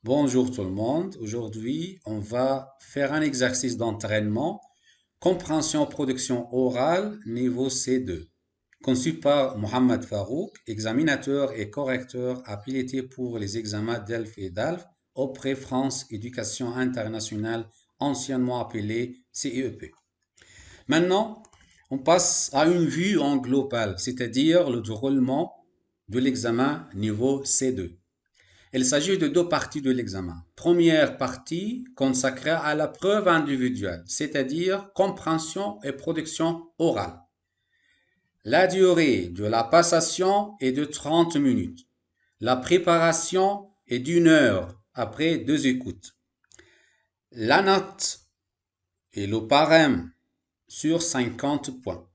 Bonjour tout le monde. Aujourd'hui, on va faire un exercice d'entraînement, compréhension production orale niveau C2, conçu par Mohamed Farouk, examinateur et correcteur habilité pour les examens DELF et DALF auprès France Éducation Internationale, anciennement appelée CEP. Maintenant, on passe à une vue en global, c'est-à-dire le déroulement de l'examen niveau C2. Il s'agit de deux parties de l'examen. Première partie consacrée à la preuve individuelle, c'est-à-dire compréhension et production orale. La durée de la passation est de 30 minutes. La préparation est d'une heure après deux écoutes. La note et le barème sur 50 points.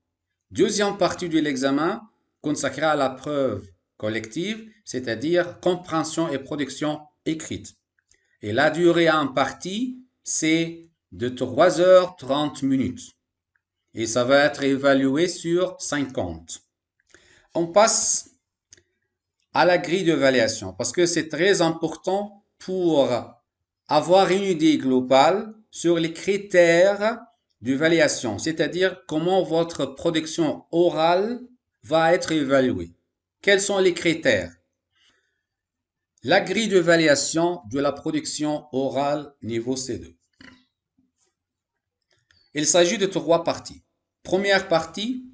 Deuxième partie de l'examen consacrée à la preuve collective, c'est-à-dire compréhension et production écrite. Et la durée en partie, c'est de 3h30 minutes. Et ça va être évalué sur 50. On passe à la grille d'évaluation parce que c'est très important pour avoir une idée globale sur les critères d'évaluation, c'est-à-dire comment votre production orale va être évaluée. Quels sont les critères? La grille d'évaluation de la production orale niveau C2. Il s'agit de trois parties. Première partie,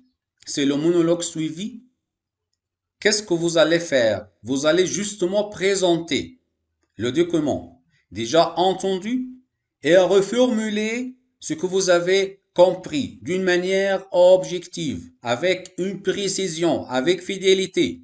c'est le monologue suivi. Qu'est-ce que vous allez faire? Vous allez justement présenter le document déjà entendu et reformuler ce que vous avez compris d'une manière objective, avec une précision, avec fidélité.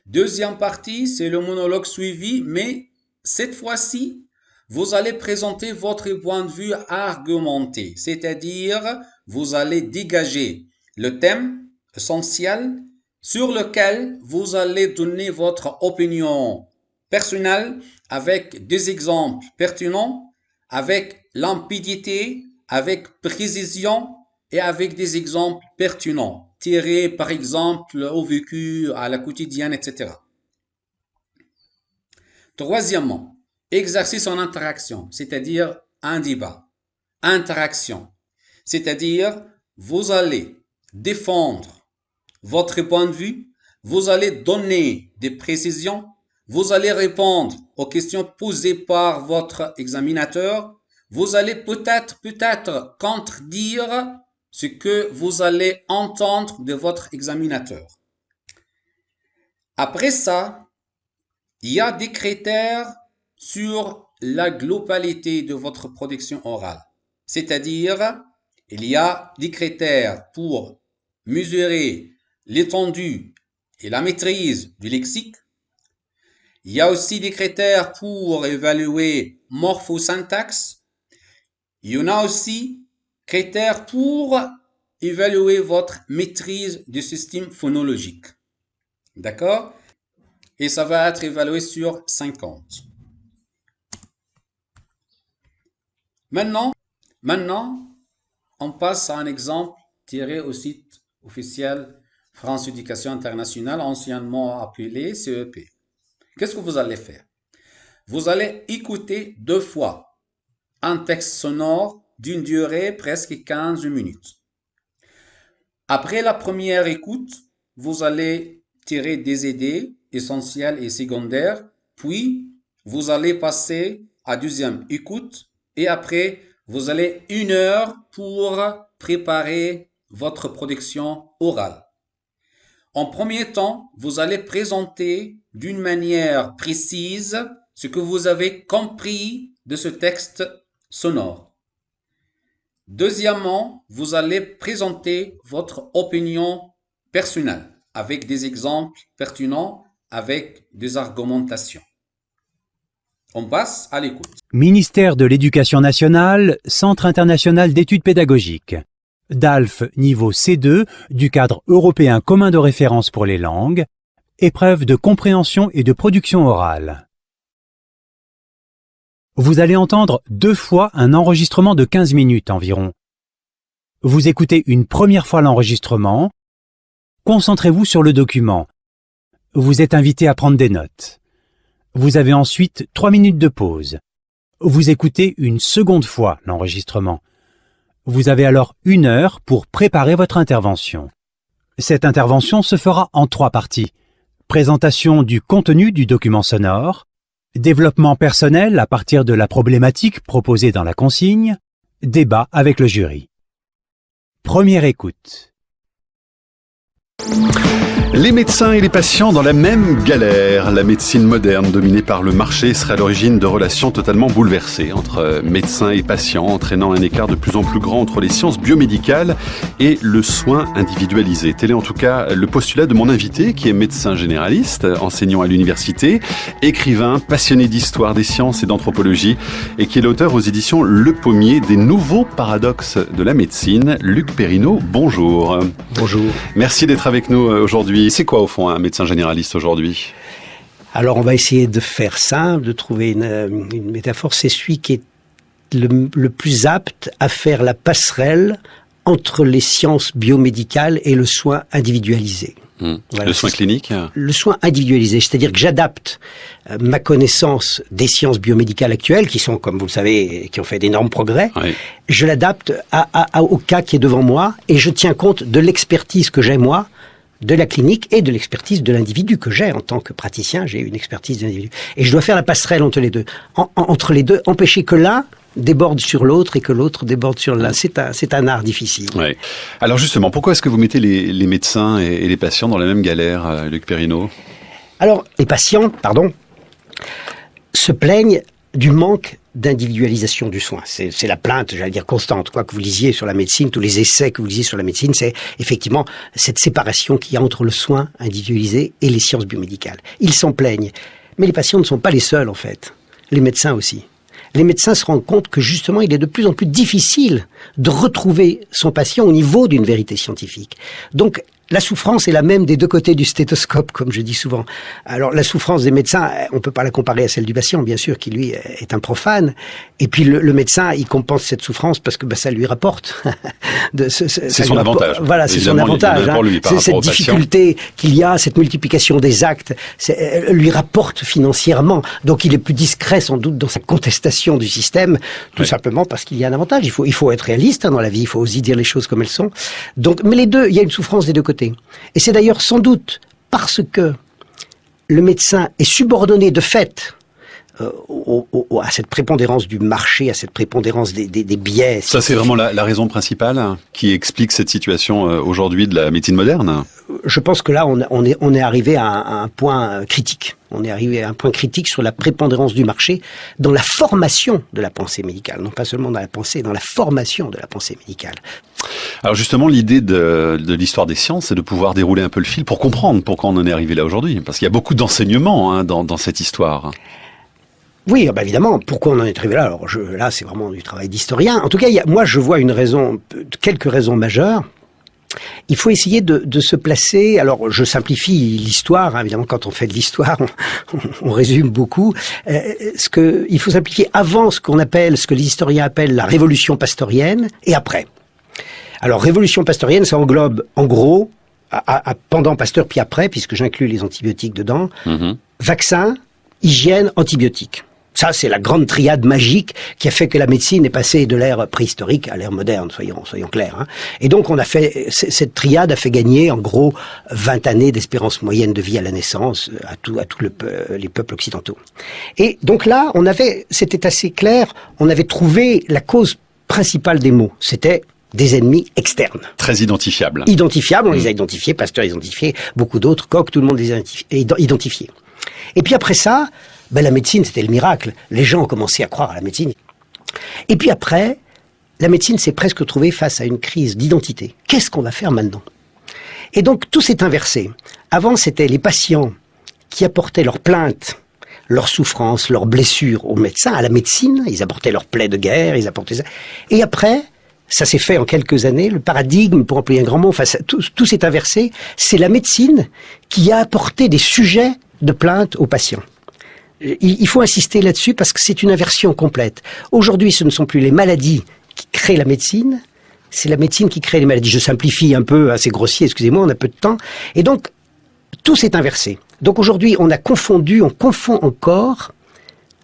Deuxième partie, c'est le monologue suivi, mais cette fois-ci, vous allez présenter votre point de vue argumenté, c'est-à-dire vous allez dégager le thème essentiel sur lequel vous allez donner votre opinion personnelle avec des exemples pertinents, avec limpidité, avec précision et avec des exemples pertinents, tirés par exemple au vécu, à la quotidienne, etc. Troisièmement, exercice en interaction, c'est-à-dire un débat. Interaction, c'est-à-dire vous allez défendre votre point de vue, vous allez donner des précisions, vous allez répondre aux questions posées par votre examinateur, vous allez peut-être contredire ce que vous allez entendre de votre examinateur. Après ça, il y a des critères sur la globalité de votre production orale. C'est-à-dire, il y a des critères pour mesurer l'étendue et la maîtrise du lexique. Il y a aussi des critères pour évaluer morphosyntaxe. Il y en a aussi critères pour évaluer votre maîtrise du système phonologique. D'accord? Et ça va être évalué sur 50. Maintenant, on passe à un exemple tiré au site officiel France Éducation Internationale, anciennement appelé CEP. Qu'est-ce que vous allez faire? Vous allez écouter deux fois un texte sonore d'une durée presque 15 minutes. Après la première écoute, vous allez tirer des idées essentielles et secondaires, puis vous allez passer à deuxième écoute et après vous allez 1 heure pour préparer votre production orale. En premier temps, vous allez présenter d'une manière précise ce que vous avez compris de ce texte sonore. Deuxièmement, vous allez présenter votre opinion personnelle avec des exemples pertinents, avec des argumentations. On passe à l'écoute. Ministère de l'Éducation nationale, Centre international d'études pédagogiques. DALF niveau C2 du cadre européen commun de référence pour les langues. Épreuve de compréhension et de production orale. Vous allez entendre deux fois un enregistrement de 15 minutes environ. Vous écoutez une première fois l'enregistrement. Concentrez-vous sur le document. Vous êtes invité à prendre des notes. Vous avez ensuite 3 minutes de pause. Vous écoutez une seconde fois l'enregistrement. Vous avez alors 1 heure pour préparer votre intervention. Cette intervention se fera en 3 parties. Présentation du contenu du document sonore, développement personnel à partir de la problématique proposée dans la consigne, débat avec le jury. Première écoute. Les médecins et les patients dans la même galère. La médecine moderne, dominée par le marché, serait à l'origine de relations totalement bouleversées entre médecins et patients, entraînant un écart de plus en plus grand entre les sciences biomédicales et le soin individualisé. Tel est en tout cas le postulat de mon invité, qui est médecin généraliste, enseignant à l'université, écrivain, passionné d'histoire des sciences et d'anthropologie, et qui est l'auteur aux éditions Le Pommier des nouveaux paradoxes de la médecine. Luc Perrineau, bonjour. Bonjour. Merci d'être avec nous aujourd'hui. C'est quoi au fond un médecin généraliste aujourd'hui ? Alors on va essayer de faire simple, de trouver une métaphore. C'est celui qui est le plus apte à faire la passerelle entre les sciences biomédicales et le soin individualisé. Voilà, le soin clinique ? Le soin individualisé, c'est-à-dire que j'adapte ma connaissance des sciences biomédicales actuelles, qui sont, comme vous le savez, qui ont fait d'énormes progrès. Oui. Je l'adapte au cas qui est devant moi et je tiens compte de l'expertise que j'ai moi, de la clinique et de l'expertise de l'individu que j'ai en tant que praticien. J'ai une expertise de l'individu. Et je dois faire la passerelle entre les deux. Entre les deux, empêcher que l'un déborde sur l'autre et que l'autre déborde sur l'un. C'est un art difficile. Ouais. Alors justement, pourquoi est-ce que vous mettez les médecins et les patients dans la même galère, Luc Perrineau ? Alors, les patients, se plaignent du manque d'individualisation du soin. C'est la plainte, j'allais dire, constante. Quoi que vous lisiez sur la médecine, tous les essais que vous lisiez sur la médecine, c'est effectivement cette séparation qu'il y a entre le soin individualisé et les sciences biomédicales. Ils s'en plaignent. Mais les patients ne sont pas les seuls, en fait. Les médecins aussi. Les médecins se rendent compte que justement, il est de plus en plus difficile de retrouver son patient au niveau d'une vérité scientifique. Donc, la souffrance est la même des deux côtés du stéthoscope, comme je dis souvent. Alors, la souffrance des médecins, on peut pas la comparer à celle du patient, bien sûr, qui lui est un profane. Et puis, le médecin, il compense cette souffrance parce que ça lui rapporte. C'est son avantage. Voilà, c'est son avantage. C'est cette difficulté qu'il y a, cette multiplication des actes, lui rapporte financièrement. Donc, il est plus discret, sans doute, dans sa contestation du système, tout simplement parce qu'il y a un avantage. Il faut être réaliste dans la vie, il faut aussi dire les choses comme elles sont. Donc, mais les deux, il y a une souffrance des deux côtés. Et c'est d'ailleurs sans doute parce que le médecin est subordonné de fait à cette prépondérance du marché, à cette prépondérance des biais. Ça, c'est vraiment la raison principale qui explique cette situation aujourd'hui de la médecine moderne ? Je pense que là, on est arrivé à un point critique. On est arrivé à un point critique sur la prépondérance du marché dans la formation de la pensée médicale. Non pas seulement dans la pensée, dans la formation de la pensée médicale. Alors justement, l'idée de l'histoire des sciences, c'est de pouvoir dérouler un peu le fil pour comprendre pourquoi on en est arrivé là aujourd'hui. Parce qu'il y a beaucoup d'enseignements dans cette histoire. Oui, évidemment. Pourquoi on en est arrivé là ? Alors là, c'est vraiment du travail d'historien. En tout cas, moi, je vois quelques raisons majeures. Il faut essayer de se placer. Alors, je simplifie l'histoire. Évidemment, quand on fait de l'histoire, on résume beaucoup. Il faut simplifier avant ce que les historiens appellent la révolution pastorienne et après. Alors, révolution pastorienne, ça englobe, en gros, pendant Pasteur puis après, puisque j'inclus les antibiotiques dedans, vaccin, hygiène, antibiotiques. Ça, c'est la grande triade magique qui a fait que la médecine est passée de l'ère préhistorique à l'ère moderne, soyons clairs. Et donc, cette triade a fait gagner, en gros, 20 années d'espérance moyenne de vie à la naissance à tous les peuples occidentaux. Et donc là, c'était assez clair, on avait trouvé la cause principale des maux. C'était des ennemis externes. Très identifiables. On les a identifiés, Pasteur les a identifiés, beaucoup d'autres, Koch, tout le monde les a identifiés. Et puis après ça, la médecine, c'était le miracle. Les gens ont commencé à croire à la médecine. Et puis après, la médecine s'est presque trouvée face à une crise d'identité. Qu'est-ce qu'on va faire maintenant ? Et donc, tout s'est inversé. Avant, c'était les patients qui apportaient leurs plaintes, leurs souffrances, leurs blessures aux médecins, à la médecine. Ils apportaient leurs plaies de guerre, ils apportaient ça. Et après, ça s'est fait en quelques années, le paradigme, pour employer un grand mot, tout s'est inversé. C'est la médecine qui a apporté des sujets de plainte aux patients. Il faut insister là-dessus parce que c'est une inversion complète. Aujourd'hui, ce ne sont plus les maladies qui créent la médecine, c'est la médecine qui crée les maladies. Je simplifie un peu, assez grossier, excusez-moi, on a peu de temps. Et donc, tout s'est inversé. Donc aujourd'hui, on confond encore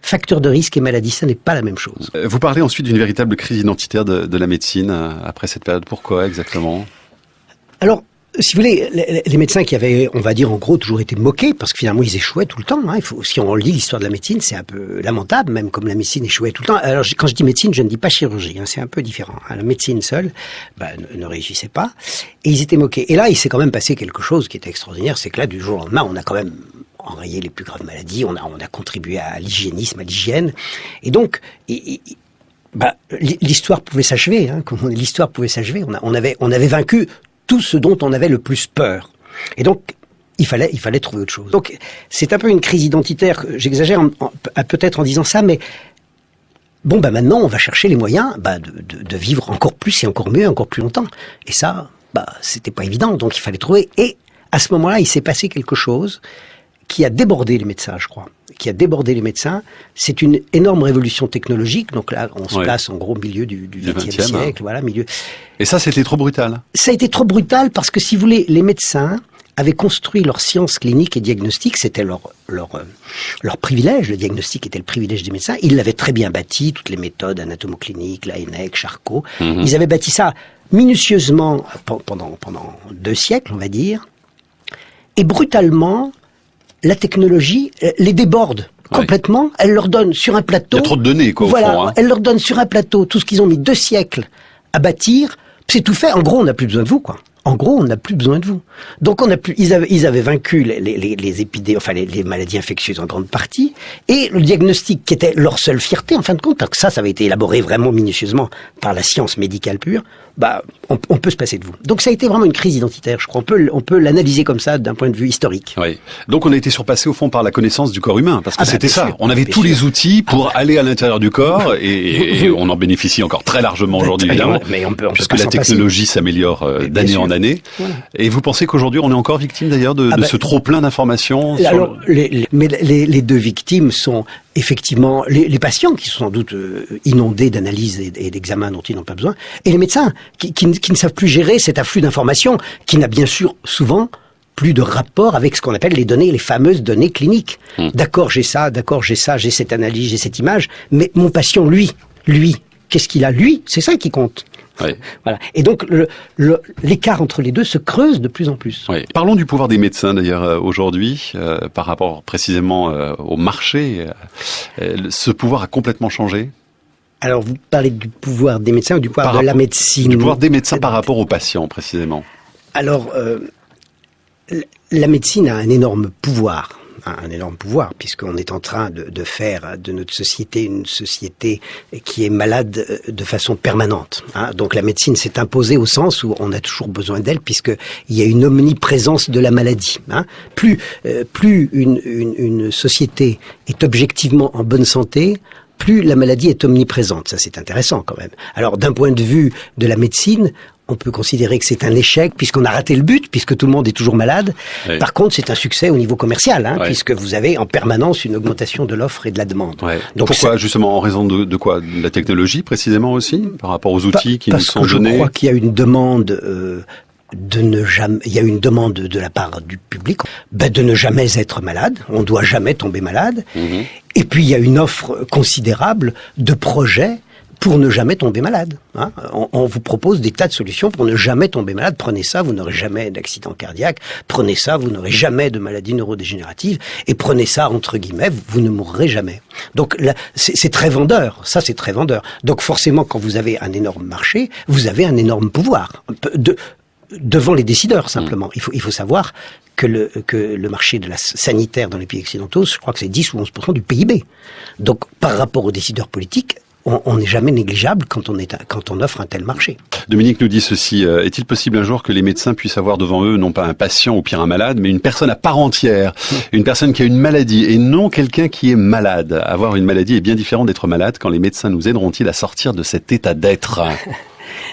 facteur de risque et maladie. Ça n'est pas la même chose. Vous parlez ensuite d'une véritable crise identitaire de la médecine après cette période. Pourquoi exactement ? Alors, si vous voulez, les médecins qui avaient, on va dire en gros, toujours été moqués, parce que finalement ils échouaient tout le temps. Si on lit l'histoire de la médecine, c'est un peu lamentable, même comme la médecine échouait tout le temps. Alors quand je dis médecine, je ne dis pas chirurgie, c'est un peu différent. La médecine seule ne réussissait pas, et ils étaient moqués. Et là, il s'est quand même passé quelque chose qui était extraordinaire, c'est que là, du jour au lendemain, on a quand même enrayé les plus graves maladies, on a contribué à l'hygiénisme, à l'hygiène, et donc... l'histoire pouvait s'achever, l'histoire pouvait s'achever. On avait vaincu tout ce dont on avait le plus peur. Et donc, il fallait trouver autre chose. Donc, c'est un peu une crise identitaire. J'exagère peut-être en disant ça, mais maintenant, on va chercher les moyens de vivre encore plus et encore mieux, encore plus longtemps. Et ça, c'était pas évident. Donc, il fallait trouver. Et à ce moment-là, il s'est passé quelque chose qui a débordé les médecins, je crois. Qui a débordé les médecins. C'est une énorme révolution technologique. Donc là, on se place en gros au milieu du XXe siècle. Voilà, milieu. Et ça, c'était trop brutal. Ça a été trop brutal parce que, si vous voulez, les médecins avaient construit leur science clinique et diagnostique. C'était leur privilège. Le diagnostic était le privilège des médecins. Ils l'avaient très bien bâti, toutes les méthodes anatomocliniques, Laennec, Charcot. Ils avaient bâti ça minutieusement pendant 2 siècles, on va dire. Et brutalement, la technologie les déborde complètement. Elle leur donne sur un plateau... Il y a trop de données, quoi, au fond. Elle leur donne sur un plateau tout ce qu'ils ont mis 2 siècles à bâtir. C'est tout fait. En gros, on n'a plus besoin de vous, quoi. En gros, on n'a plus besoin de vous. Donc, ils avaient vaincu les épidémies, les maladies infectieuses en grande partie, et le diagnostic qui était leur seule fierté, en fin de compte, parce que ça avait été élaboré vraiment minutieusement par la science médicale pure. On peut se passer de vous. Donc, ça a été vraiment une crise identitaire, je crois. On peut l'analyser comme ça d'un point de vue historique. Oui. Donc, on a été surpassé au fond par la connaissance du corps humain, parce que c'était ça. On avait tous les outils pour aller à l'intérieur du corps, et on en bénéficie encore très largement aujourd'hui, évidemment, puisque la technologie s'améliore d'année en année. Voilà. Et vous pensez qu'aujourd'hui, on est encore victime d'ailleurs de ce trop-plein d'informations les 2 victimes sont effectivement les patients qui sont sans doute inondés d'analyses et d'examens dont ils n'ont pas besoin, et les médecins qui ne savent plus gérer cet afflux d'informations, qui n'a bien sûr souvent plus de rapport avec ce qu'on appelle les données, les fameuses données cliniques. D'accord, j'ai ça, j'ai cette analyse, j'ai cette image, mais mon patient, lui, qu'est-ce qu'il a? Lui, c'est ça qui compte. Oui. Voilà. Et donc l'écart entre les deux se creuse de plus en plus. Oui. Parlons du pouvoir des médecins d'ailleurs aujourd'hui, par rapport précisément au marché. Ce pouvoir a complètement changé. Alors vous parlez du pouvoir des médecins ou du pouvoir de la médecine? Du pouvoir des médecins par rapport aux patients précisément. Alors la médecine a un énorme pouvoir. Puisqu'on est en train de faire de notre société une société qui est malade de façon permanente. Donc la médecine s'est imposée au sens où on a toujours besoin d'elle, puisqu'il y a une omniprésence de la maladie. Plus une société est objectivement en bonne santé, plus la maladie est omniprésente. Ça, c'est intéressant quand même. Alors, d'un point de vue de la médecine, on peut considérer que c'est un échec puisqu'on a raté le but, puisque tout le monde est toujours malade. Oui. Par contre, c'est un succès au niveau commercial, puisque vous avez en permanence une augmentation de l'offre et de la demande. Ouais. Donc pourquoi, justement, en raison de quoi? De la technologie, précisément aussi, par rapport aux outils qui nous sont donnés? Parce que je crois qu'il y a une demande... il y a une demande de la part du public de ne jamais être malade. On doit jamais tomber malade. Et puis il y a une offre considérable de projets pour ne jamais tomber malade. On vous propose des tas de solutions pour ne jamais tomber malade. Prenez ça, vous n'aurez jamais d'accident cardiaque. Prenez ça, vous n'aurez jamais de maladie neurodégénérative. Et prenez ça, entre guillemets, vous ne mourrez jamais. Donc là, c'est très vendeur. Ça, c'est très vendeur. Donc forcément, quand vous avez un énorme marché, vous avez un énorme pouvoir. Devant les décideurs, simplement. Il faut savoir que le marché de la sanitaire dans les pays occidentaux, je crois que c'est 10 ou 11% du PIB. Donc, par rapport aux décideurs politiques, on n'est jamais négligeable quand on offre un tel marché. Dominique nous dit ceci, est-il possible un jour que les médecins puissent avoir devant eux non pas un patient ou pire un malade, mais une personne à part entière, une personne qui a une maladie et non quelqu'un qui est malade? Avoir une maladie est bien différent d'être malade. Quand les médecins nous aideront-ils à sortir de cet état d'être?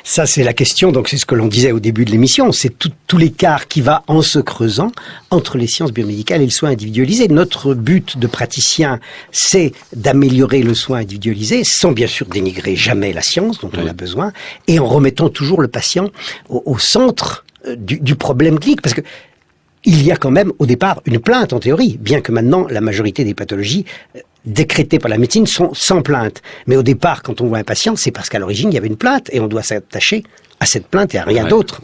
Ça, c'est la question, donc c'est ce que l'on disait au début de l'émission, c'est tout l'écart qui va en se creusant entre les sciences biomédicales et le soin individualisé. Notre but de praticien, c'est d'améliorer le soin individualisé, sans bien sûr dénigrer jamais la science dont on a besoin, et en remettant toujours le patient au centre du problème clinique, parce que il y a quand même au départ une plainte en théorie, bien que maintenant la majorité des pathologies décrétées par la médecine sont sans plainte. Mais au départ, quand on voit un patient, c'est parce qu'à l'origine il y avait une plainte et on doit s'attacher à cette plainte et à rien d'autre.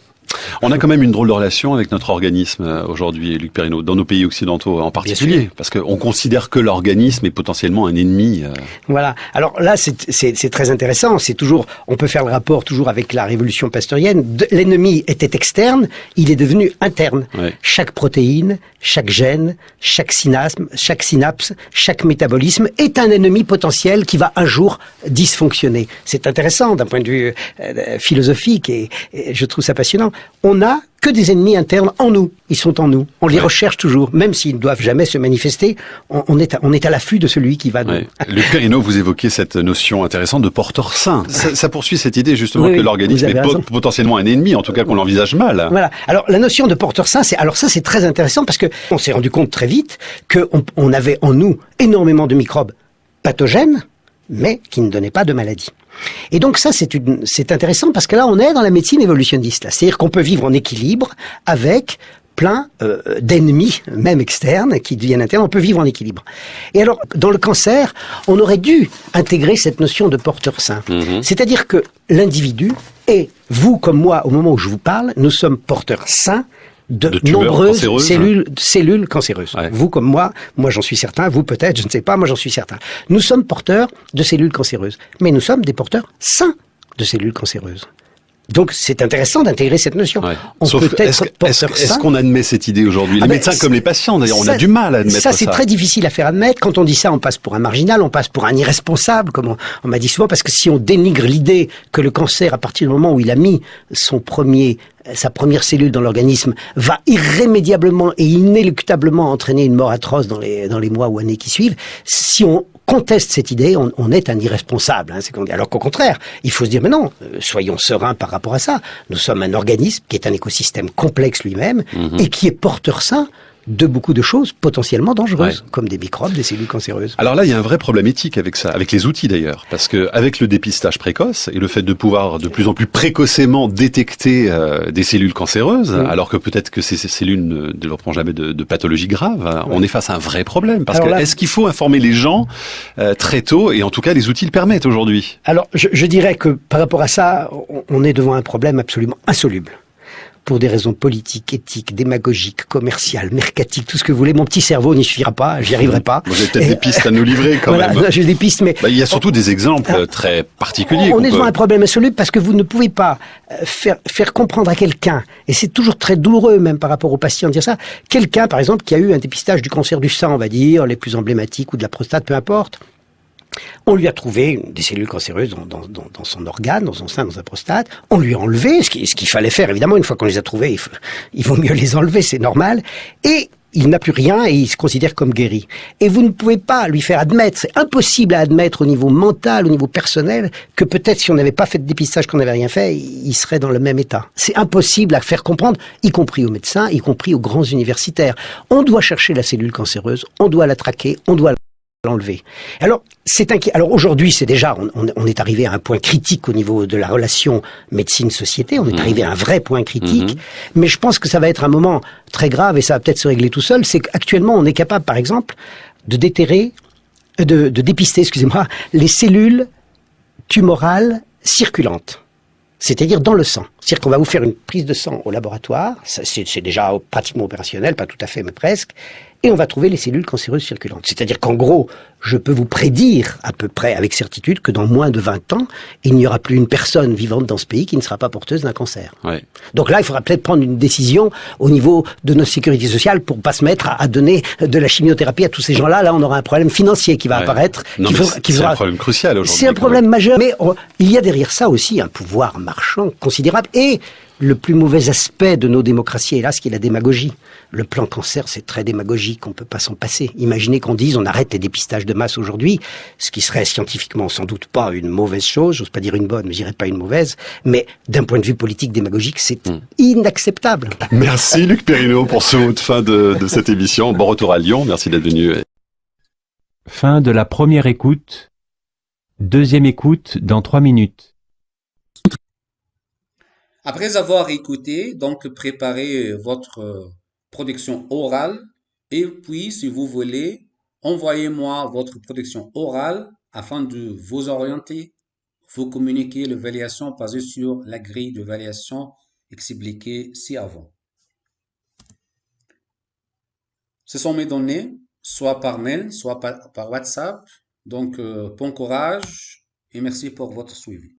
On a quand même une drôle de relation avec notre organisme aujourd'hui, Luc Perrineau, dans nos pays occidentaux en particulier, parce qu'on considère que l'organisme est potentiellement un ennemi. Voilà. Alors là, c'est très intéressant. C'est toujours, on peut faire le rapport toujours avec la révolution pasteurienne. L'ennemi était externe, il est devenu interne. Ouais. Chaque protéine, chaque gène, chaque synapse, chaque métabolisme est un ennemi potentiel qui va un jour dysfonctionner. C'est intéressant d'un point de vue philosophique et je trouve ça passionnant. On n'a que des ennemis internes en nous. Ils sont en nous. On les recherche toujours, même s'ils ne doivent jamais se manifester. On est à l'affût de celui qui va nous... Luc Perrineau, vous évoquez cette notion intéressante de porteur sain. Ça poursuit cette idée justement que l'organisme est potentiellement un ennemi, en tout cas qu'on l'envisage mal. Voilà. Alors la notion de porteur sain, c'est très intéressant parce que on s'est rendu compte très vite qu'on avait en nous énormément de microbes pathogènes, mais qui ne donnaient pas de maladie. Et donc ça, c'est intéressant parce que là, on est dans la médecine évolutionniste. C'est-à-dire qu'on peut vivre en équilibre avec plein d'ennemis, même externes, qui deviennent internes. On peut vivre en équilibre. Et alors, dans le cancer, on aurait dû intégrer cette notion de porteur sain. C'est-à-dire que l'individu, et vous comme moi, au moment où je vous parle, nous sommes porteurs sains de nombreuses cellules cancéreuses. Ouais. Vous comme moi j'en suis certain, vous peut-être, je ne sais pas, moi j'en suis certain. Nous sommes porteurs de cellules cancéreuses, mais nous sommes des porteurs sains de cellules cancéreuses. Donc c'est intéressant d'intégrer cette notion. Ouais. Est-ce qu'on admet cette idée aujourd'hui? Les médecins comme les patients, d'ailleurs, on a du mal à admettre ça. Ça, c'est très difficile à faire admettre. Quand on dit ça, on passe pour un marginal, on passe pour un irresponsable, comme on m'a dit souvent, parce que si on dénigre l'idée que le cancer, à partir du moment où il a mis sa première cellule dans l'organisme, va irrémédiablement et inéluctablement entraîner une mort atroce dans les mois ou années qui suivent, si on conteste cette idée, on est un irresponsable. Hein, c'est qu'on dit. Alors qu'au contraire, il faut se dire, mais non, soyons sereins par rapport à ça. Nous sommes un organisme qui est un écosystème complexe lui-même et qui est porteur sain de beaucoup de choses potentiellement dangereuses, comme des microbes, des cellules cancéreuses. Alors là, il y a un vrai problème éthique avec ça, avec les outils d'ailleurs, parce que avec le dépistage précoce et le fait de pouvoir de plus en plus précocement détecter des cellules cancéreuses, alors que peut-être que ces cellules ne développeront jamais de pathologie grave, on est face à un vrai problème. Parce que est-ce qu'il faut informer les gens très tôt, et en tout cas les outils le permettent aujourd'hui? Alors je dirais que par rapport à ça, on est devant un problème absolument insoluble. Pour des raisons politiques, éthiques, démagogiques, commerciales, mercatiques, tout ce que vous voulez. Mon petit cerveau n'y suffira pas, j'y arriverai pas. Vous avez peut-être des pistes à nous livrer quand même. J'ai des pistes, mais... il y a surtout des exemples très particuliers. On est devant un problème insoluble parce que vous ne pouvez pas faire comprendre à quelqu'un, et c'est toujours très douloureux même par rapport aux patients de dire ça, quelqu'un par exemple qui a eu un dépistage du cancer du sein, on va dire, les plus emblématiques, ou de la prostate, peu importe. On lui a trouvé des cellules cancéreuses dans son organe, dans son sein, dans sa prostate. On lui a enlevé, ce qu'il fallait faire, évidemment. Une fois qu'on les a trouvés, il vaut mieux les enlever, c'est normal. Et il n'a plus rien et il se considère comme guéri. Et vous ne pouvez pas lui faire admettre, c'est impossible à admettre au niveau mental, au niveau personnel, que peut-être si on n'avait pas fait de dépistage, qu'on n'avait rien fait, il serait dans le même état. C'est impossible à faire comprendre, y compris aux médecins, y compris aux grands universitaires. On doit chercher la cellule cancéreuse, on doit la traquer, on doit l'enlever. Alors, c'est inquiétant. Alors aujourd'hui, c'est déjà, on est arrivé à un point critique au niveau de la relation médecine-société. On est arrivé à un vrai point critique. Mais je pense que ça va être un moment très grave et ça va peut-être se régler tout seul. C'est qu'actuellement, on est capable, par exemple, de dépister, les cellules tumorales circulantes. C'est-à-dire dans le sang. C'est-à-dire qu'on va vous faire une prise de sang au laboratoire. C'est déjà pratiquement opérationnel, pas tout à fait, mais presque. Et on va trouver les cellules cancéreuses circulantes. C'est-à-dire qu'en gros, je peux vous prédire à peu près avec certitude que dans moins de 20 ans, il n'y aura plus une personne vivante dans ce pays qui ne sera pas porteuse d'un cancer. Ouais. Donc là, il faudra peut-être prendre une décision au niveau de notre sécurité sociale pour pas se mettre à donner de la chimiothérapie à tous ces gens-là. Là, on aura un problème financier qui va apparaître. C'est un problème crucial aujourd'hui. C'est un problème majeur. Mais il y a derrière ça aussi un pouvoir marchand considérable. Et le plus mauvais aspect de nos démocraties, hélas, qui est la démagogie. Le plan cancer, c'est très démagogique, on peut pas s'en passer. Imaginez qu'on dise on arrête les dépistages de masse aujourd'hui, ce qui serait scientifiquement sans doute pas une mauvaise chose, j'ose pas dire une bonne, mais je dirais pas une mauvaise, mais d'un point de vue politique démagogique, c'est inacceptable. Merci Luc Perrineau pour ce mot de fin de cette émission. Bon retour à Lyon, merci d'être venu. Fin de la première écoute. Deuxième écoute dans 3 minutes. Après avoir écouté, donc préparez votre production orale. Et puis, si vous voulez, envoyez-moi votre production orale afin de vous orienter, vous communiquer l'évaluation basée sur la grille d'évaluation expliquée ci-avant. Ce sont mes données, soit par mail, soit par WhatsApp. Donc, bon courage et merci pour votre suivi.